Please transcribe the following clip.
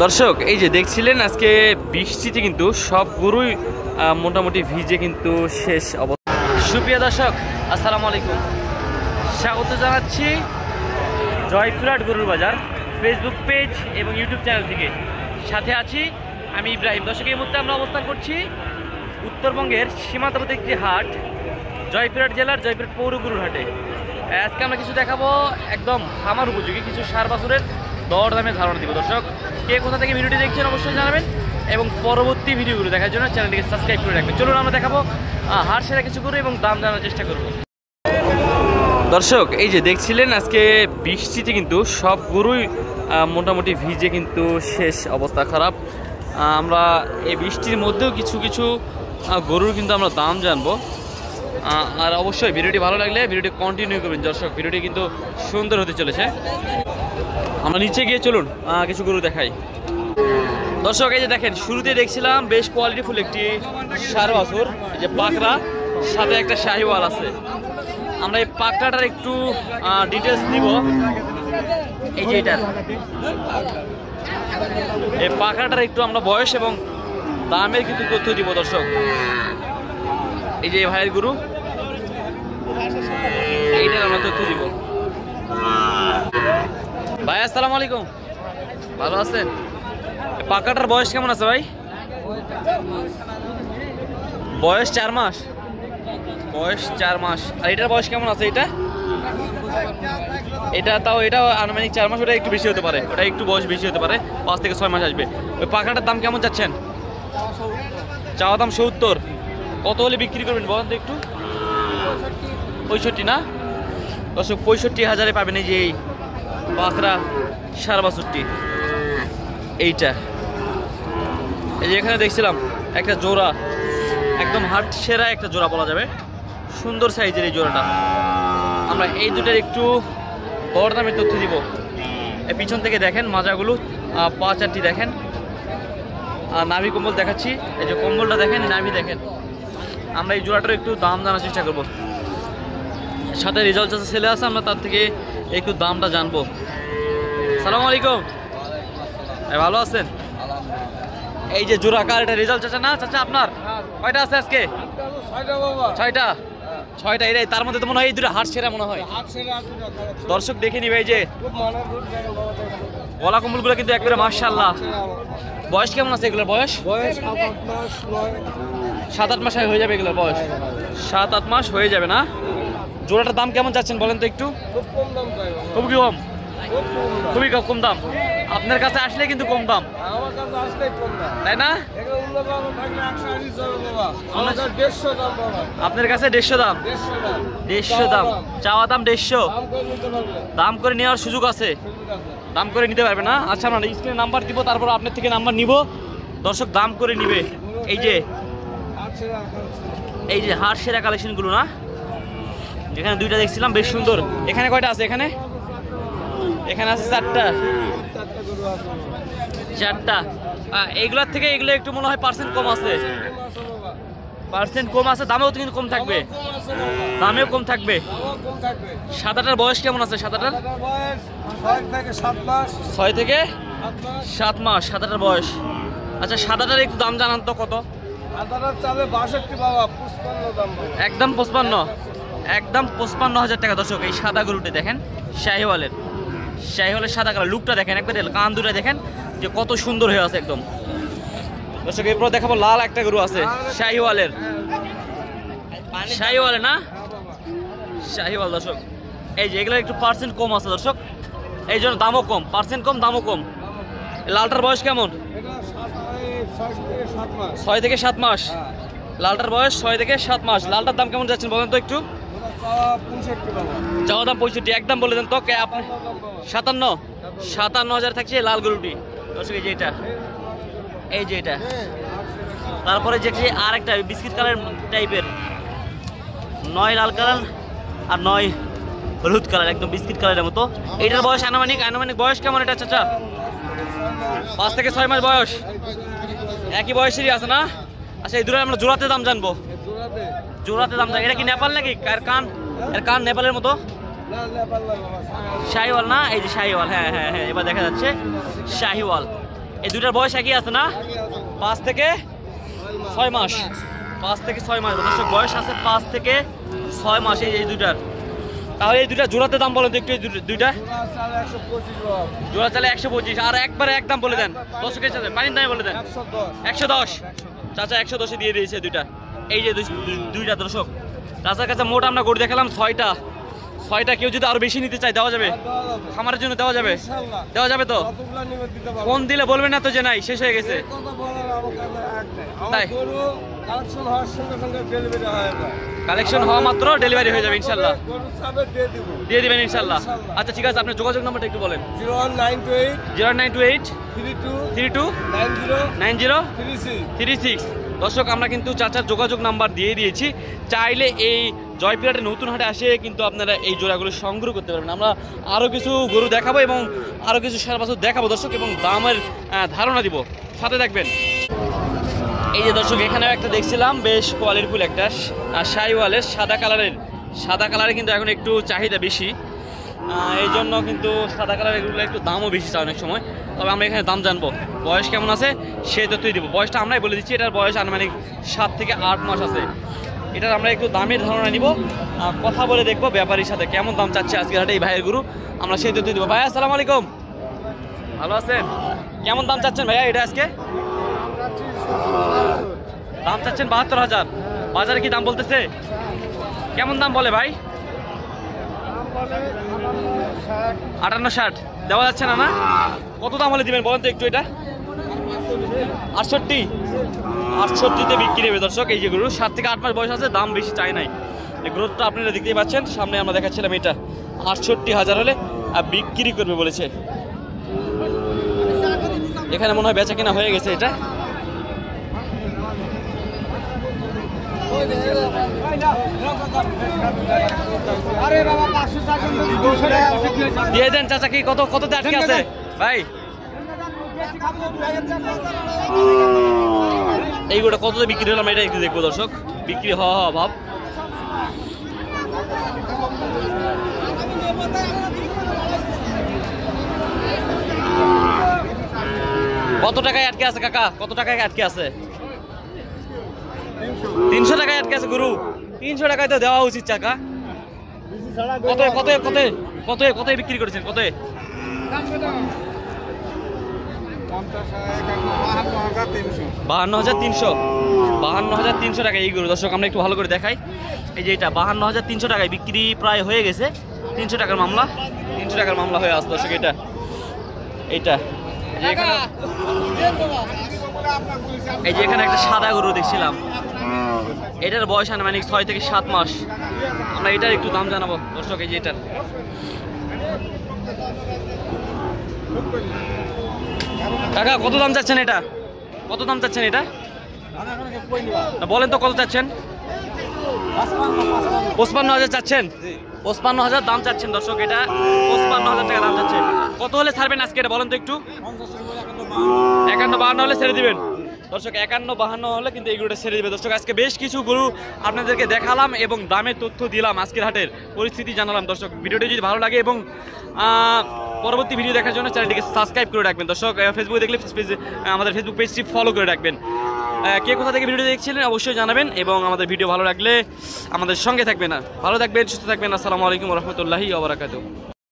দর্শক এই যে দেখছিলেন আজকে বৃষ্টিতে কিন্তু সব গরুই মোটামুটি ভিজে কিন্তু শেষ অবস্থা। সুপ্রিয় দর্শক আসসালামু আলাইকুম, স্বাগত জানাচ্ছি জয়পুরহাট গরুর বাজার ফেসবুক পেজ এবং ইউটিউব চ্যানেল থেকে। সাথে আছি আমি ইব্রাহিম। দর্শক এই মুহূর্তে আমরা অবস্থান করছি উত্তরবঙ্গের সীমান্তবর্তী একটি হাট, জয়পুরহাট জেলার জয়পুরহাট পৌর গরুর হাটে। আজকে আমরা কিছু দেখাবো একদম খামার উপযোগী কিছু সার বাছুরের দর দামে ধারণা দিব। দর্শক কে কোথা থেকে ভিডিওটি দেখছেন অবশ্যই জানাবেন এবং পরবর্তী ভিডিওগুলো দেখার জন্য চ্যানেলটিকে সাবস্ক্রাইব করে রাখবেন। চলুন আমরা দেখাবো হাট সেরা কিছু গরু এবং দাম জানার চেষ্টা করব। দর্শক এই যে দেখছিলেন আজকে বৃষ্টিতে কিন্তু সব গরুই মোটামুটি ভিজে কিন্তু শেষ অবস্থা খারাপ। আমরা এই বৃষ্টির মধ্যেও কিছু কিছু গরুর কিন্তু আমরা দাম জানবো। আর অবশ্যই ভিডিওটি ভালো লাগলে ভিডিওটি কন্টিনিউ করবেন। দর্শক ভিডিওটি কিন্তু সুন্দর হতে চলেছে। আমরা নিচে গিয়ে চলুন কিছু গরু দেখাই। দর্শক এই যে দেখেন শুরুতে দেখছিলাম বেশ কোয়ালিটিফুল একটি ষাঁড় বাছুর, যে পাকড়া সাথে একটা শাহিওয়াল আছে। আমরা এই পাকড়াটার একটু ডিটেলস নিব। এই যে এটার এই পাকড়াটার একটু আমরা বয়স এবং দামের কিন্তু তথ্য দিব। দর্শক এই যে ভাইয়ের গরু, এইটার আমরা তথ্য দিব। ভাই আসসালামু আলাইকুম, ভালো আছেন? পাকাটার বয়স কেমন আছে ভাই? বয়স 4 মাস। বয়স 4 মাস। আর এটার বয়স কেমন আছে? এটা তাও এটা আনুমানিক 4 মাস। ওটা একটু বেশি হতে পারে, ওটা একটু বয়স বেশি হতে পারে, 5 থেকে 6 মাস আসবে। ওই পাকাটার দাম কেমন চাচ্ছেন? চাওয়া দাম 70। কত হলে বিক্রি করবেন বলেন তো একটু? 65 না? দর্শক 65,000-এ পাবেন এই যে এই পাকড়া ষাঁড় বাছুরটি। এইটা এই যে এখানে দেখছিলাম একটা জোড়া, একদম হাট সেরা একটা জোড়া বলা যাবে, সুন্দর সাইজের এই জোড়াটা। আমরা এই দুটার একটু দর দামের তথ্য দিব। এই পিছন থেকে দেখেন মাজাগুলো, পা চারটি দেখেন, আর নাভি কম্বল দেখাচ্ছি। এই যে কম্বলটা দেখেন, নাভি দেখেন। আমরা এই জোড়াটার একটু দাম জানার চেষ্টা করব। সাথে রেজাল্ট চাষা ছেলে আছে, আমরা তার থেকে একটু দামটা জানবো। সালাম আলাইকুম, ভালো আছেন? এই যে জোড়া কার? এটা রেজাল্ট চাচা না? চাচা আপনার কয়টা আছে আজকে? 6টা। এটাই তার মধ্যে তো মনে হয় এই দুটো হাট সেরা মনে হয়। দর্শক দেখে নিবে এই যে গলা কম্বলগুলো কিন্তু একবারে মাশাআল্লাহ। বয়স কেমন আছে এগুলোর? বয়স 7-8 মাস হয়ে যাবে এগুলোর বয়স। 7-8 মাস হয়ে যাবে না? জোড়াটার দাম কেমন যাচ্ছেন বলেন তো একটু? খুবই কম, খুবই কম দাম। আপনার কাছে আসলে কিন্তু কম দাম, তাই না? আপনার কাছে 150 দাম। 150 দাম চাওয়া দাম, 150 দাম করে নেওয়ার সুযোগ আছে, দাম করে নিতে পারবে না? আচ্ছা আমরা স্ক্রিনে নাম্বার দিব, তারপর আপনার থেকে নাম্বার নিব। দর্শক দাম করে নিবে। এই যে হাট সেরা কালেকশনগুলো না, যেখানে দুইটা দেখছিলাম বেশ সুন্দর। এখানে কয়টা আছে? এখানে আছে 4টা। এইগুলোর থেকে এগুলো একটু মনে হয় পার্সেন্ট কম আছে। দামেও কিন্তু কম থাকবে, দামেও কম থাকবে। সাদাটার বয়স কেমন আছে? সাদাটার 6 থেকে 7 মাস সাদাটার বয়স। আচ্ছা সাদাটার একটু দাম জানান তো কত? একদম 55। একদম 55,000 টাকা। দর্শক এই সাদা গরুটি দেখেন, শাহিওয়ালের সাদা কালার, লুকটা দেখেন, একবারে কান দুটা দেখেন যে কত সুন্দর হয়ে আছে একদম। দর্শক এরপর দেখাবো লাল একটা গরু আছে শাহিওয়ালের না? শাহিওয়াল। দর্শক এই যে এগুলো একটু পার্সেন্ট কম আছে দর্শক, এই জন্য দামও কম, পার্সেন্ট কম দামও কম। লালটার বয়স কেমন? 6 থেকে 7 মাস। লালটার বয়স 6 থেকে 7 মাস। লালটার দাম কেমন যাচ্ছেন বলেন তো একটু? চাওয়া দাম 65। একদম বলে দেন তো। আপনি 57,000 থাকছে লাল গরুটি। দর্শক এই যে এটা তারপরে যে আর একটা বিস্কিট কালার টাইপের, 9 লাল কালার আর 9 হলুদ কালার, একদম বিস্কিট কালারের মতো। এইটার বয়স আনুমানিক বয়স কেমন এটা চাচা? 5 থেকে 6 মাস বয়স। একই বয়সেরই আছে না? আচ্ছা এই দুটো আমরা জোড়াতে দাম জানবো। জোড়াতে দাম জানবো। এটা কি নেপাল নাকি? এর কান নেপালের মতো। শাহিওয়াল না? এই যে শাহিওয়াল, হ্যাঁ হ্যাঁ হ্যাঁ, এবার দেখা যাচ্ছে শাহিওয়াল। এই দুইটার বয়স একই আছে না? 5 থেকে 6 মাস। 5 থেকে 6 মাস দর্শক বয়স আছে, 5 থেকে 6 মাস এই দুইটার। তাহলে এই দুইটা জোড়াতে দাম বলেন তো একটু। এই দুইটা জোড়া চালে 125, আর একবারে একদম বলে দেন দর্শকের সাথে, পানির দামে বলে দেন 110। চাচা 110-এ দিয়ে দিয়েছে দুইটা। এই যে দুইটা দর্শক চাচার কাছে মোট আমরা গরু দেখালাম 6টা। কেউ যদি আরো বেশি নিতে চায় দেওয়া যাবে? খামারের জন্য দেওয়া যাবে? দেওয়া যাবে তো? ফোন দিলে বলবেন না তো যে নাই, শেষ হয়ে গেছে? তাই কালেকশন হওয়া মাত্র ডেলিভারি হয়ে যাবে ইনশাল্লাহ, দিয়ে দিবেন ইনশাল্লাহ। আচ্ছা ঠিক আছে, আপনার যোগাযোগ নাম্বারটা একটু বলেন। 0928 32 90 36। দর্শক আমরা কিন্তু চাচার যোগাযোগ নাম্বার দিয়ে দিয়েছি, চাইলে এই জয়পুরহাটে নতুন হাটে আসে কিন্তু আপনারা এই জোড়াগুলো সংগ্রহ করতে পারবেন। আমরা আরও কিছু গরু দেখাবো এবং আরও কিছু সার বাছুর দেখাবো দর্শক, এবং দামের ধারণা দিব, সাথে থাকবেন। এই যে দর্শক এখানেও একটা দেখছিলাম বেশ কোয়ালিটিফুল একটা শাহিওয়ালের সাদা কালারের কিন্তু এখন একটু চাহিদা বেশি, এই জন্য কিন্তু সাদা কালার এগুলো একটু দামও বেশি চায় অনেক সময়। তবে আমরা এখানে দাম জানবো, বয়স কেমন আছে সেই তথ্যই দেবো। বয়সটা আমরাই বলে দিচ্ছি, এটার বয়স আনুমানিক 7 থেকে 8 মাস আছে। এটার আমরা একটু দামের ধারণা নিব, কথা বলে দেখবো ব্যাপারীর সাথে কেমন দাম চাচ্ছে আজকের হাটে এই ভাইয়ের গরু, আমরা সেই তথ্যই দেবো। ভাইয়া আসসালামু আলাইকুম, ভালো আছেন? কেমন দাম চাচ্ছেন ভাইয়া এটা আজকে? দাম চাচ্ছেন 72,000। বাজারে কি দাম বলতেছে? কেমন দাম বলে ভাই? 58-60 দেওয়া যাচ্ছে না? কত দাম হলে দিবেন বলেন তো একটু? এটা 68-তে বিক্রি হবে দর্শক। এই যে গরু 7 থেকে 8 মাস বয়স আছে, দাম বেশি চাই নাই। এই গ্রোথটা আপনারা দেখতেই পাচ্ছেন, সামনে আমরা দেখাচ্ছিলাম। এটা 68,000 হলে বিক্রি করবে বলেছে। এখানে মনে হয় বেচা কিনা হয়ে গেছে। এটা দিয়ে দেন চাচা। কি কততে আটকে আছে ভাই? এইগুলো কততে বিক্রি হলাম এটা একটু দেখবো দর্শক, বিক্রি হওয়া ভাব। কত টাকায় আটকে আছে কাকা? কত টাকায় আটকে আছে? 300 টাকায় আটকে আছে গরু। 300 টাকায় তো দেওয়া উচিত চাকা। কত বিক্রি করেছেন? কত? 52,300 টাকা এই গরু দর্শক। আমরা একটু ভালো করে দেখাই। এই যে এটা 52,300 টাকায় বিক্রি প্রায় হয়ে গেছে। 300 টাকার মামলা, 300 টাকার মামলা হয়ে আসছে দর্শক। এইটা এই যে এখানে একটা সাদা গরু দেখছিলাম, এটার বয়স আনুমানিক 6 থেকে 7 মাস। আমরা এটার একটু দাম জানাবো দর্শক। এই যে এটার কাকা কত দাম চাচ্ছেন? এটা কত দাম চাচ্ছেন? এটা বলেন তো কত চাচ্ছেন? 55,000 চাচ্ছেন? 55,000 দাম চাচ্ছেন দর্শক। এটা 55,000 টাকা দাম চাচ্ছে। কত হলে ছাড়বেন আজকে এটা বলেন তো একটু? 51-52 হলে ছেড়ে দিবেন দর্শক। 51-52 হলে কিন্তু এইগুলোটা ছেড়ে দিবে দর্শক। আজকে বেশ কিছু গরু আপনাদেরকে দেখালাম এবং দামের তথ্য দিলাম, আজকের হাটের পরিস্থিতি জানালাম দর্শক। ভিডিওটি যদি ভালো লাগে এবং পরবর্তী ভিডিও দেখার জন্য চ্যানেলটিকে সাবস্ক্রাইব করে রাখবেন দর্শক। ফেসবুকে দেখলে আমাদের ফেসবুক পেজটি ফলো করে রাখবেন। কে কোথা থেকে ভিডিও দেখছিলেন অবশ্যই জানাবেন, এবং আমাদের ভিডিও ভালো লাগলে আমাদের সঙ্গে থাকবেন। ভালো থাকবেন, সুস্থ থাকবেন। আসসালামু আলাইকুম ওয়া রাহমাতুল্লাহি ওয়া বারাকাতুহু।